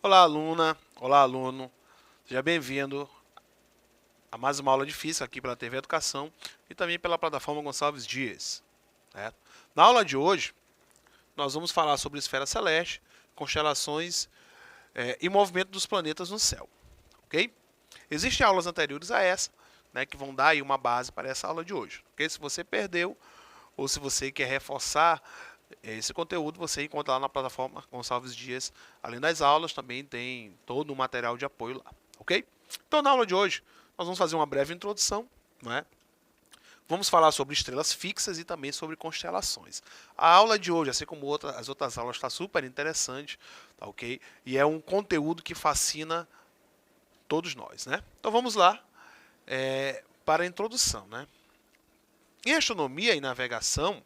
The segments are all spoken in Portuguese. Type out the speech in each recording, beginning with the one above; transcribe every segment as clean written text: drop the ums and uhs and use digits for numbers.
Olá, aluna, olá, aluno, seja bem-vindo a mais uma aula de Física aqui pela TV Educação e também pela plataforma Gonçalves Dias. Certo? Na aula de hoje, nós vamos falar sobre esfera celeste, constelações e movimento dos planetas no céu. Ok? Existem aulas anteriores a essa, né, que vão dar aí uma base para essa aula de hoje. Okay? Se você perdeu ou se você quer reforçar esse conteúdo, você encontra lá na plataforma Gonçalves Dias. Além das aulas, também tem todo o material de apoio lá, ok? Então, na aula de hoje, nós vamos fazer uma breve introdução, não é? Vamos falar sobre estrelas fixas e também sobre constelações. A aula de hoje, assim como as outras aulas, está super interessante, tá ok? E é um conteúdo que fascina todos nós, né? Então, vamos lá para a introdução, né? Em astronomia e navegação,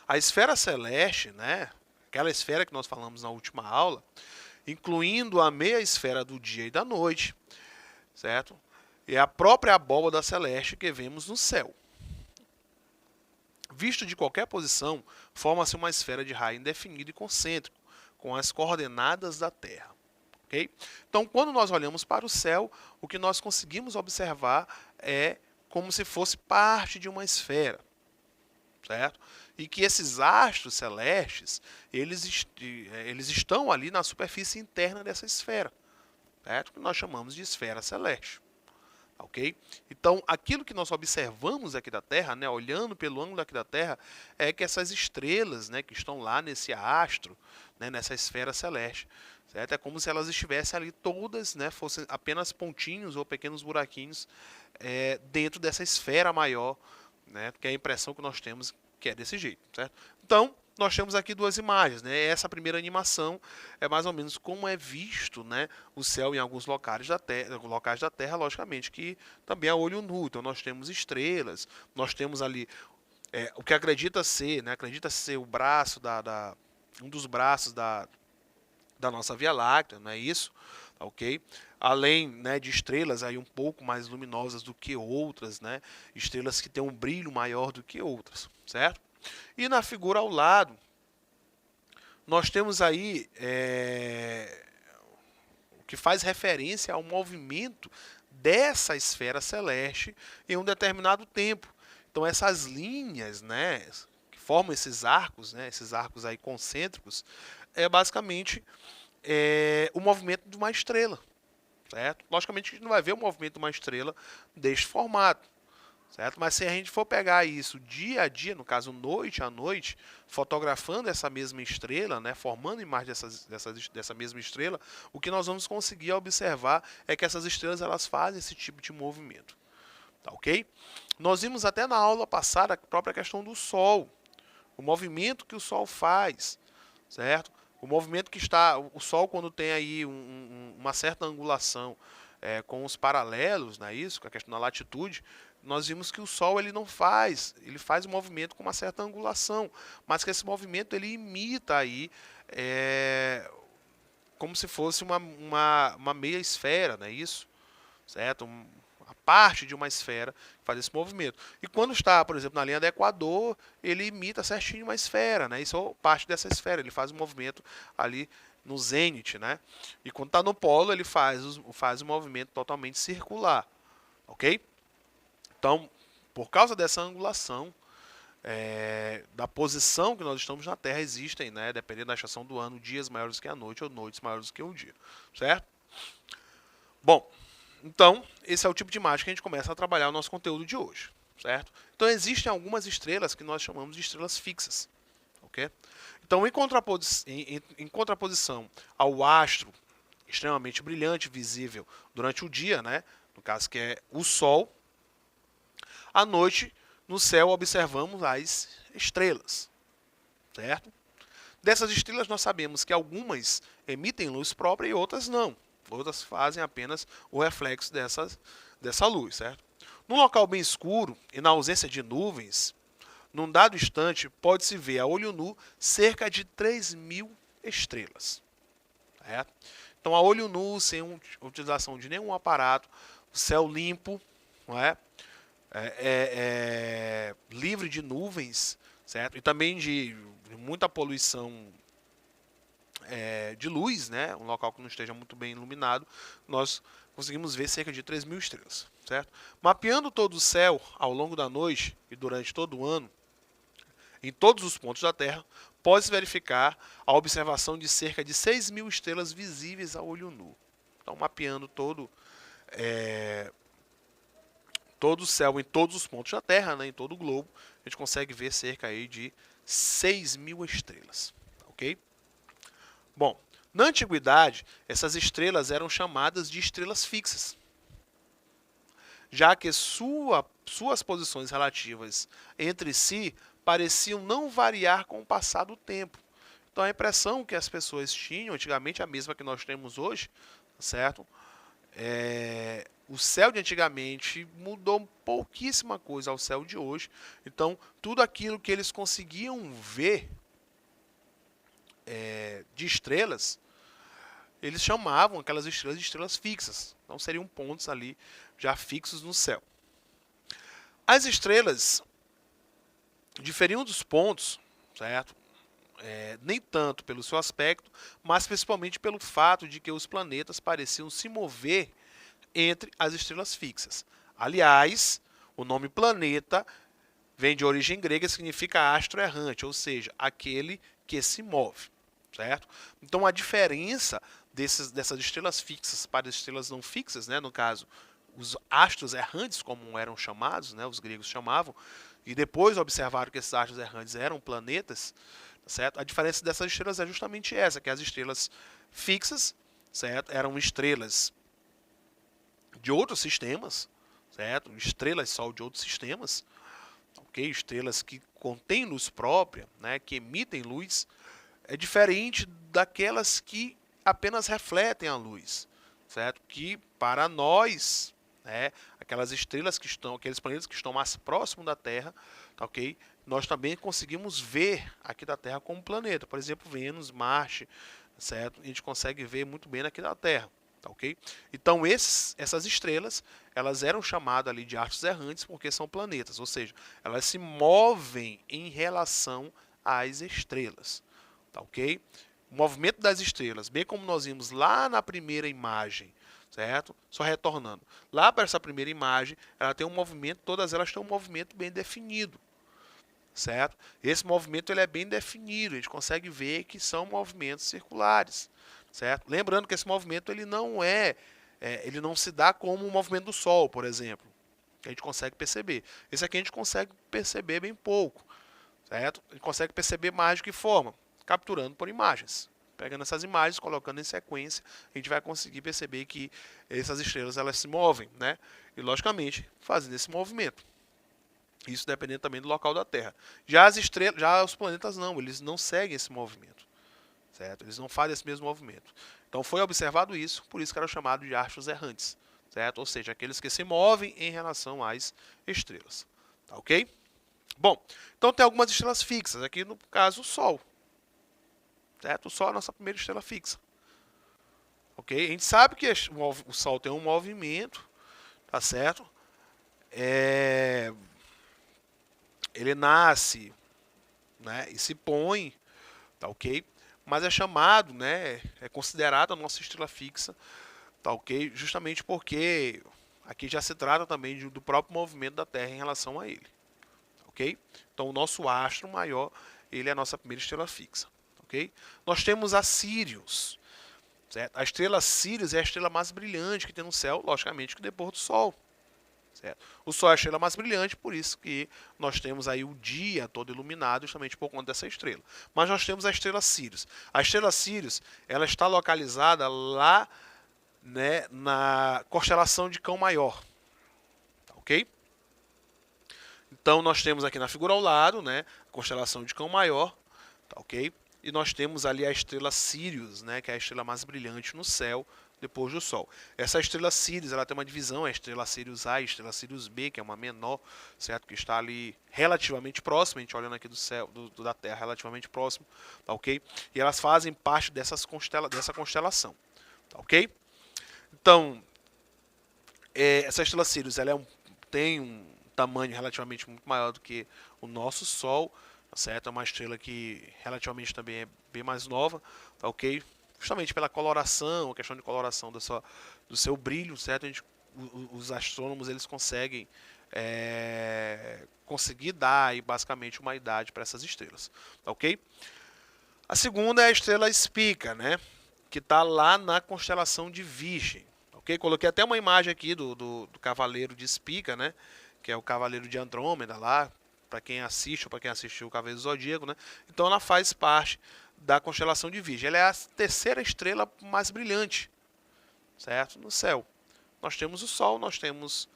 a esfera celeste, né, aquela esfera que nós falamos na última aula, incluindo a meia esfera do dia e da noite, certo? É a própria abóbada celeste que vemos no céu. Visto de qualquer posição, forma-se uma esfera de raio indefinido e concêntrico, com as coordenadas da Terra. Okay? Então, quando nós olhamos para o céu, o que nós conseguimos observar é como se fosse parte de uma esfera. Certo? E que esses astros celestes, eles estão ali na superfície interna dessa esfera, certo? Que nós chamamos de esfera celeste. Ok? Então, aquilo que nós observamos aqui da Terra, né, olhando pelo ângulo aqui da Terra, é que essas estrelas, né, que estão lá nesse astro, né, nessa esfera celeste, certo? É como se elas estivessem ali todas, né, fossem apenas pontinhos ou pequenos buraquinhos dentro dessa esfera maior, né, que é a impressão que nós temos que é desse jeito, certo? Então, nós temos aqui duas imagens, né? Essa primeira animação é mais ou menos como é visto, né, o céu em alguns locais da Terra, logicamente que também é olho nu. Então, nós temos estrelas, nós temos ali o que acredita ser, né, acredita ser o braço um dos braços da nossa Via Láctea, não é isso? Ok? Além, né, de estrelas aí um pouco mais luminosas do que outras, né? Estrelas que têm um brilho maior do que outras, certo? E na figura ao lado, nós temos aí o que faz referência ao movimento dessa esfera celeste em um determinado tempo. Então essas linhas, né, que formam esses arcos, né, esses arcos aí concêntricos, é basicamente o movimento de uma estrela, certo? Logicamente a gente não vai ver o movimento de uma estrela deste formato, certo? Mas se a gente for pegar isso dia a dia, no caso noite a noite, fotografando essa mesma estrela, né, formando imagem dessa mesma estrela, o que nós vamos conseguir observar é que essas estrelas elas fazem esse tipo de movimento, tá ok? Nós vimos até na aula passada a própria questão do Sol, o movimento que o Sol faz, certo? O movimento que está, o Sol quando tem aí uma certa angulação com os paralelos, não é isso? Com a questão da latitude, nós vimos que o Sol ele faz o movimento com uma certa angulação, mas que esse movimento ele imita aí como se fosse uma meia esfera, não é isso? Certo? A parte de uma esfera que faz esse movimento. E quando está, por exemplo, na linha do Equador, ele imita certinho uma esfera, né? Isso é parte dessa esfera, ele faz um movimento ali no zênite, né? E quando está no polo, ele faz um movimento totalmente circular, ok? Então, por causa dessa angulação, da posição que nós estamos na Terra, existem, né, dependendo da estação do ano, dias maiores que a noite ou noites maiores que o dia, certo? Bom, então, esse é o tipo de imagem que a gente começa a trabalhar o nosso conteúdo de hoje, certo? Então, existem algumas estrelas que nós chamamos de estrelas fixas, ok? Então, em contraposição ao astro extremamente brilhante, visível durante o dia, né? No caso que é o Sol, à noite, no céu, observamos as estrelas, certo? Dessas estrelas, nós sabemos que algumas emitem luz própria e outras não. Outras fazem apenas o reflexo dessa luz, certo? Num local bem escuro e na ausência de nuvens, num dado instante, pode-se ver a olho nu cerca de 3.000 estrelas. Certo? Então, a olho nu, sem utilização de nenhum aparato, o céu limpo, não é? Livre de nuvens, certo? E também de muita poluição de luz, né? Um local que não esteja muito bem iluminado, nós conseguimos ver cerca de 3.000 estrelas, certo? Mapeando todo o céu ao longo da noite e durante todo o ano, em todos os pontos da Terra, pode-se verificar a observação de cerca de 6.000 estrelas visíveis a olho nu. Então, mapeando todo o céu em todos os pontos da Terra, né, em todo o globo, a gente consegue ver cerca aí de 6.000 estrelas, ok? Bom, na antiguidade, essas estrelas eram chamadas de estrelas fixas, já que suas posições relativas entre si pareciam não variar com o passar do tempo. Então a impressão que as pessoas tinham antigamente é a mesma que nós temos hoje, certo? O céu de antigamente mudou pouquíssima coisa ao céu de hoje. Então tudo aquilo que eles conseguiam ver de estrelas, eles chamavam aquelas estrelas de estrelas fixas. Então seriam pontos ali já fixos no céu. As estrelas diferiam dos pontos, certo? Nem tanto pelo seu aspecto, mas principalmente pelo fato de que os planetas pareciam se mover entre as estrelas fixas. Aliás, o nome planeta vem de origem grega e significa astro errante, ou seja, aquele que se move, certo? Então a diferença dessas estrelas fixas para as estrelas não fixas, né, no caso, os astros errantes, como eram chamados, né, os gregos chamavam, e depois observaram que esses astros errantes eram planetas, certo? A diferença dessas estrelas é justamente essa, que as estrelas fixas, certo, eram estrelas de outros sistemas, certo? Estrelas-sol de outros sistemas, ok? Estrelas que contêm luz própria, né, que emitem luz, é diferente daquelas que apenas refletem a luz, certo? Que para nós, né, aquelas estrelas que estão, aqueles planetas que estão mais próximos da Terra, tá, ok? Nós também conseguimos ver aqui da Terra como planeta, por exemplo, Vênus, Marte, certo? A gente consegue ver muito bem aqui da Terra, tá, ok? Então essas estrelas, elas eram chamadas ali de astros errantes porque são planetas, ou seja, elas se movem em relação às estrelas, tá, ok? O movimento das estrelas, bem como nós vimos lá na primeira imagem, certo? Só retornando. Lá para essa primeira imagem, ela tem um movimento, todas elas têm um movimento bem definido, certo? Esse movimento ele é bem definido, a gente consegue ver que são movimentos circulares, certo? Lembrando que esse movimento ele ele não se dá como o movimento do Sol, por exemplo, que a gente consegue perceber. Esse aqui a gente consegue perceber bem pouco, certo? A gente consegue perceber mais de que forma? Capturando por imagens. Pegando essas imagens, colocando em sequência, a gente vai conseguir perceber que essas estrelas elas se movem, né? E logicamente fazendo esse movimento. Isso dependendo também do local da Terra. Já as estrelas, já os planetas não, eles não seguem esse movimento, certo? Eles não fazem esse mesmo movimento. Então foi observado isso, por isso que era chamado de astros errantes, certo? Ou seja, aqueles que se movem em relação às estrelas, tá, ok? Bom, então tem algumas estrelas fixas, aqui no caso o Sol, certo? O Sol é a nossa primeira estrela fixa, ok? A gente sabe que o Sol tem um movimento, tá certo? Ele nasce, né, e se põe, tá, ok? Mas é chamado, né, é considerado a nossa estrela fixa, tá, ok? Justamente porque aqui já se trata também do próprio movimento da Terra em relação a ele, ok? Então o nosso astro maior, ele é a nossa primeira estrela fixa, ok? Nós temos a Sirius, certo? A estrela Sirius é a estrela mais brilhante que tem no céu, logicamente que depois do Sol, certo? O Sol é a estrela mais brilhante, por isso que nós temos aí o dia todo iluminado, justamente por conta dessa estrela. Mas nós temos a estrela Sirius. A estrela Sirius, ela está localizada lá, né, na constelação de Cão Maior, tá, ok? Então nós temos aqui na figura ao lado, né, a constelação de Cão Maior, tá, ok? E nós temos ali a estrela Sirius, né, que é a estrela mais brilhante no céu depois do Sol. Essa estrela Sirius, ela tem uma divisão, a estrela Sirius A e a estrela Sirius B, que é uma menor, certo? Que está ali relativamente próxima, a gente olhando aqui do céu, da Terra, relativamente próximo, tá, ok? E elas fazem parte dessa constelação, tá ok? Então, essa estrela Sirius ela tem um tamanho relativamente muito maior do que o nosso Sol, tá certo? É uma estrela que relativamente também é bem mais nova, tá ok? Justamente pela coloração, a questão de coloração do seu brilho, certo? Os astrônomos eles conseguem conseguir dar aí, basicamente uma idade para essas estrelas, tá ok? A segunda é a estrela Spica, né? Que está lá na constelação de Virgem. Ok? Coloquei até uma imagem aqui do Cavaleiro de Spica, né? Que é o Cavaleiro de Andrômeda lá, para quem assiste ou para quem assistiu o Cavaleiro do Zodíaco, né? Então ela faz parte da constelação de Virgem. Ela é a terceira estrela mais brilhante, certo? No céu. Nós temos o Sol, nós temos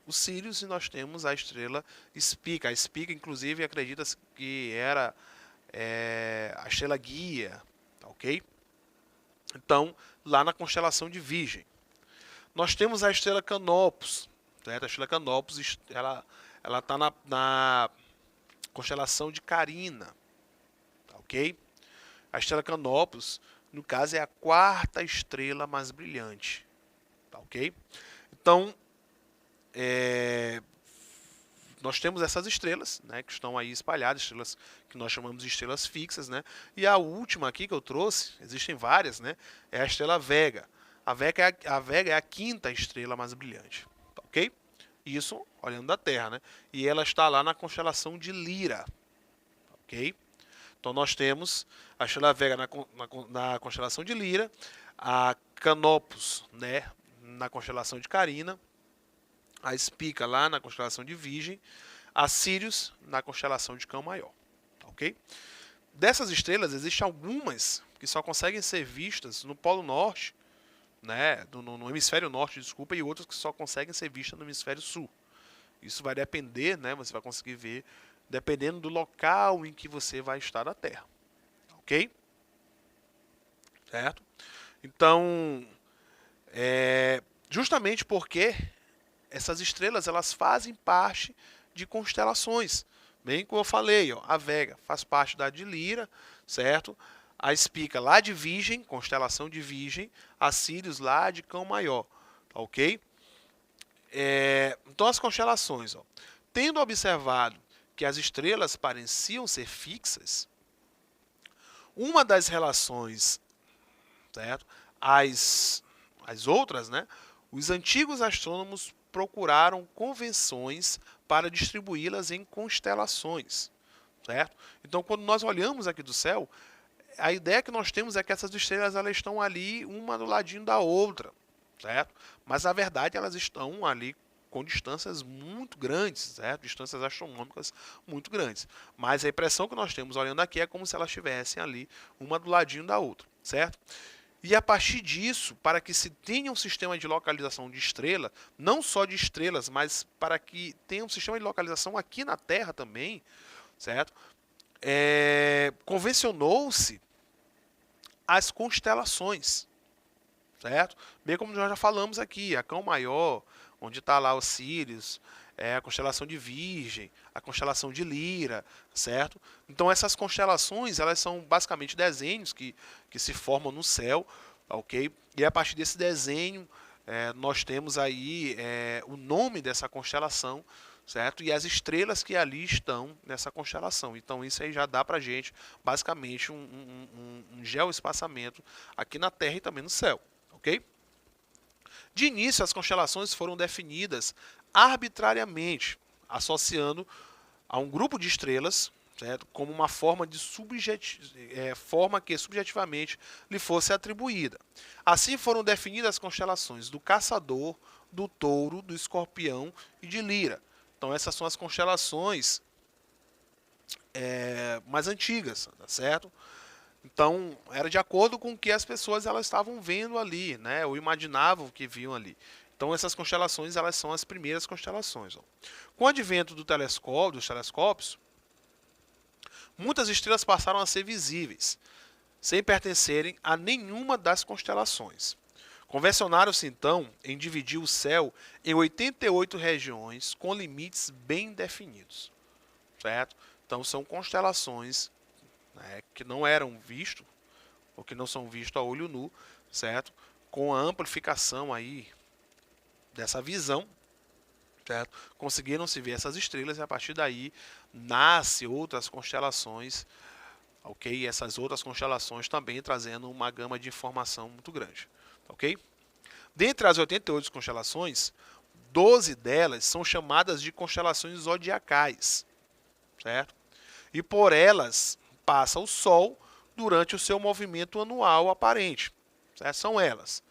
o Sirius e nós temos a estrela Spica. A Spica, inclusive, acredita-se que era a estrela guia, tá ok? Então, lá na constelação de Virgem. Nós temos a estrela Canopus, certo? A estrela Canopus, ela está na constelação de Carina, tá ok? A estrela Canopus, no caso, é a quarta estrela mais brilhante, tá ok? Então, nós temos essas estrelas, né, que estão aí espalhadas, estrelas que nós chamamos de estrelas fixas, né? E a última aqui que eu trouxe, existem várias, né? É a estrela Vega. A Vega é a quinta estrela mais brilhante, tá ok? Isso olhando da Terra, né? E ela está lá na constelação de Lira, tá ok? Então nós temos a estrela Vega na constelação de Lira, a Canopus, né, na constelação de Carina, a Spica lá na constelação de Virgem, a Sirius na constelação de Cão Maior, ok? Dessas estrelas existem algumas que só conseguem ser vistas no Polo Norte, né, no hemisfério norte, desculpa, e outras que só conseguem ser vistas no hemisfério sul. Isso vai depender, né, você vai conseguir ver dependendo do local em que você vai estar na Terra, ok? Certo? Então, justamente porque essas estrelas elas fazem parte de constelações. Bem como eu falei, ó, a Vega faz parte da de Lira, certo? A Spica lá de Virgem, constelação de Virgem, a Sirius lá de Cão Maior, tá ok? Então as constelações, ó, tendo observado que as estrelas pareciam ser fixas, uma das relações, certo? As outras, né? Os antigos astrônomos procuraram convenções para distribuí-las em constelações, certo? Então, quando nós olhamos aqui do céu, a ideia que nós temos é que essas estrelas elas estão ali uma do ladinho da outra, certo? Mas na verdade elas estão ali com distâncias muito grandes, certo? Distâncias astronômicas muito grandes. Mas a impressão que nós temos olhando aqui é como se elas estivessem ali uma do ladinho da outra, certo? E a partir disso, para que se tenha um sistema de localização de estrela, não só de estrelas, mas para que tenha um sistema de localização aqui na Terra também, certo? Convencionou-se as constelações, certo? Bem como nós já falamos aqui, a Cão Maior, onde está lá os Sirius, a constelação de Virgem, a constelação de Lira, certo? Então essas constelações, elas são basicamente desenhos que se formam no céu, ok? E a partir desse desenho, nós temos aí o nome dessa constelação, certo? E as estrelas que ali estão nessa constelação. Então isso aí já dá pra gente, basicamente, um geoespaçamento aqui na Terra e também no céu, ok? De início, as constelações foram definidas arbitrariamente, associando a um grupo de estrelas, certo? Como uma forma forma que subjetivamente lhe fosse atribuída. Assim foram definidas as constelações do Caçador, do Touro, do Escorpião e de Lira. Então essas são as constelações mais antigas, tá certo? Então, era de acordo com o que as pessoas elas estavam vendo ali, né? Ou imaginavam que viam ali. Então, essas constelações elas são as primeiras constelações. Ó. Com o advento dos telescópios, muitas estrelas passaram a ser visíveis, sem pertencerem a nenhuma das constelações. Convencionaram-se então em dividir o céu em 88 regiões com limites bem definidos, certo? Então, são constelações, né, que não eram vistos ou que não são vistos a olho nu, certo? Com a amplificação aí dessa visão, certo? Conseguiram se ver essas estrelas e a partir daí nasce outras constelações, ok? E essas outras constelações também trazendo uma gama de informação muito grande, ok? Dentre as 88 constelações, 12 delas são chamadas de constelações zodiacais, certo? E por elas passa o Sol durante o seu movimento anual aparente, certo? São elas: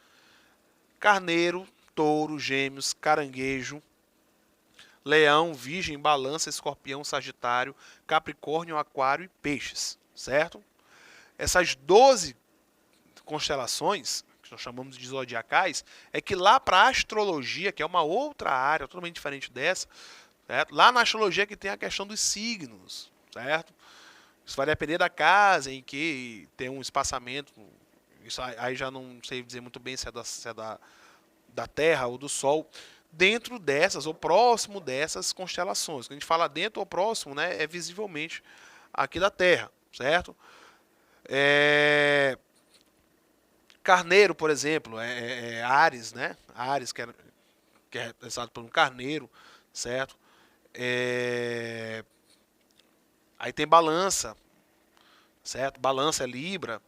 Carneiro, Touro, Gêmeos, Caranguejo, Leão, Virgem, Balança, Escorpião, Sagitário, Capricórnio, Aquário e Peixes, certo? Essas 12 constelações, que nós chamamos de zodiacais, é que lá para a astrologia, que é uma outra área totalmente diferente dessa, certo? Lá na astrologia que tem a questão dos signos, certo? Isso vai depender da casa em que tem um espaçamento. Isso aí já não sei dizer muito bem se é da Terra ou do Sol. Dentro dessas, ou próximo dessas constelações. Quando a gente fala dentro ou próximo, né, é visivelmente aqui da Terra, certo? Carneiro, por exemplo, é Áries, né? Áries, que é representado por um carneiro, certo? Aí tem balança, certo? Balança é Libra,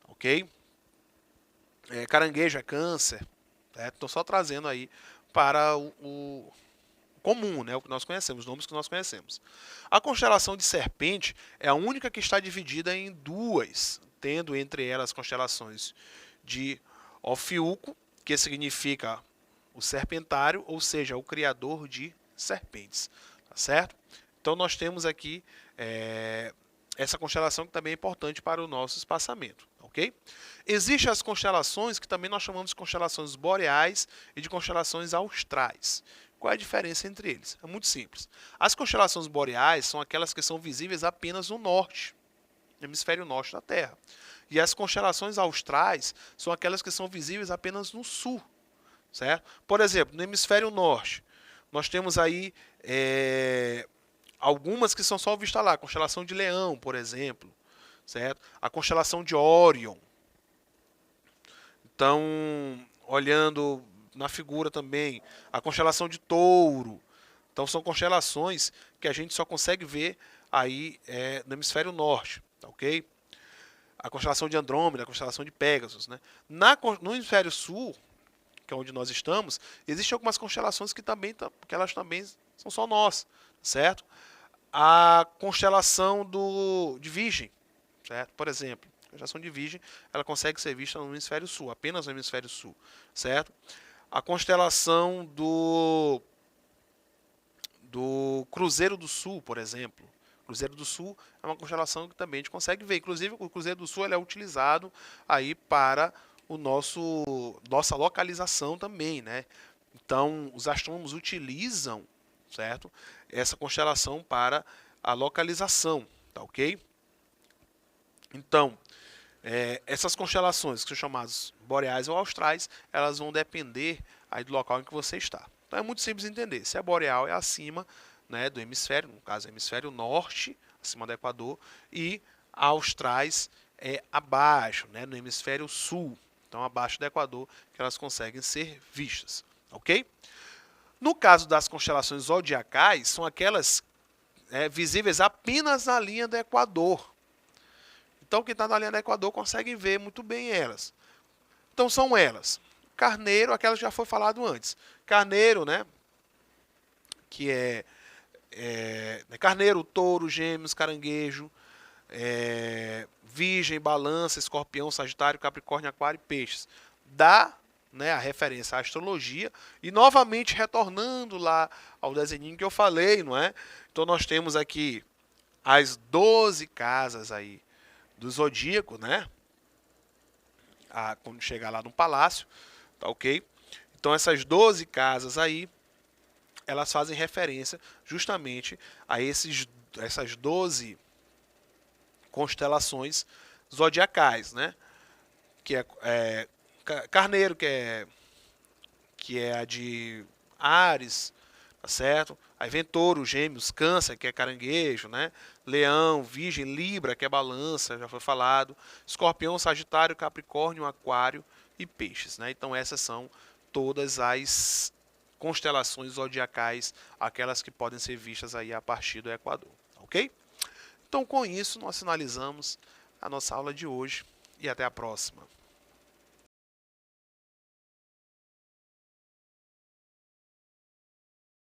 ok? Caranguejo é Câncer, certo? Estou só trazendo aí para o comum, né? O que nós conhecemos, os nomes que nós conhecemos. A constelação de Serpente é a única que está dividida em duas, tendo entre elas as constelações de Ofiuco, que significa o serpentário, ou seja, o criador de serpentes, tá certo? Então nós temos aqui essa constelação que também é importante para o nosso espaçamento, ok? Existem as constelações que também nós chamamos de constelações boreais e de constelações austrais. Qual é a diferença entre eles? É muito simples. As constelações boreais são aquelas que são visíveis apenas no norte, no hemisfério norte da Terra. E as constelações austrais são aquelas que são visíveis apenas no sul, certo? Por exemplo, no hemisfério norte, nós temos aí algumas que são só vistas lá, a constelação de Leão, por exemplo, certo? A constelação de Órion. Então, olhando na figura também, a constelação de Touro. Então, são constelações que a gente só consegue ver aí no hemisfério norte, tá ok? A constelação de Andrômeda, a constelação de Pégasus, né? No hemisfério sul, que é onde nós estamos, existem algumas constelações que elas também são só nós, certo? A constelação de Virgem, certo? Por exemplo, a constelação de Virgem, ela consegue ser vista no hemisfério sul, apenas no hemisfério sul, certo? A constelação do Cruzeiro do Sul, por exemplo. Cruzeiro do Sul é uma constelação que também a gente consegue ver. Inclusive, o Cruzeiro do Sul ele é utilizado aí para nossa localização também, né? Então, os astrônomos utilizam, certo? Essa constelação para a localização, tá ok? Então, essas constelações que são chamadas boreais ou austrais, elas vão depender aí do local em que você está. Então é muito simples de entender. Se é boreal, é acima, né, do hemisfério, no caso, hemisfério norte, acima do Equador, e austrais é abaixo, né, no hemisfério sul, então abaixo do Equador, que elas conseguem ser vistas, ok? No caso das constelações zodiacais, são aquelas visíveis apenas na linha do Equador. Então quem está na linha do Equador consegue ver muito bem elas. Então são elas. Carneiro, aquelas que já foi falado antes. Carneiro, né? Que Carneiro, Touro, Gêmeos, Caranguejo, Virgem, Balança, Escorpião, Sagitário, Capricórnio, Aquário e Peixes. Dá, né, a referência à astrologia. E novamente retornando lá ao desenho que eu falei, não é? Então nós temos aqui as 12 casas aí do zodíaco, né? Quando chegar lá no palácio, tá ok? Então essas 12 casas aí, elas fazem referência justamente a essas 12 constelações zodiacais, né? Que é Carneiro, que é a de Áries, tá certo? Aí vem Touro, Gêmeos, Câncer, que é Caranguejo, né? Leão, Virgem, Libra, que é Balança, já foi falado. Escorpião, Sagitário, Capricórnio, Aquário e Peixes, né? Então essas são todas as constelações zodiacais, aquelas que podem ser vistas aí a partir do Equador, ok? Então com isso nós finalizamos a nossa aula de hoje e até a próxima.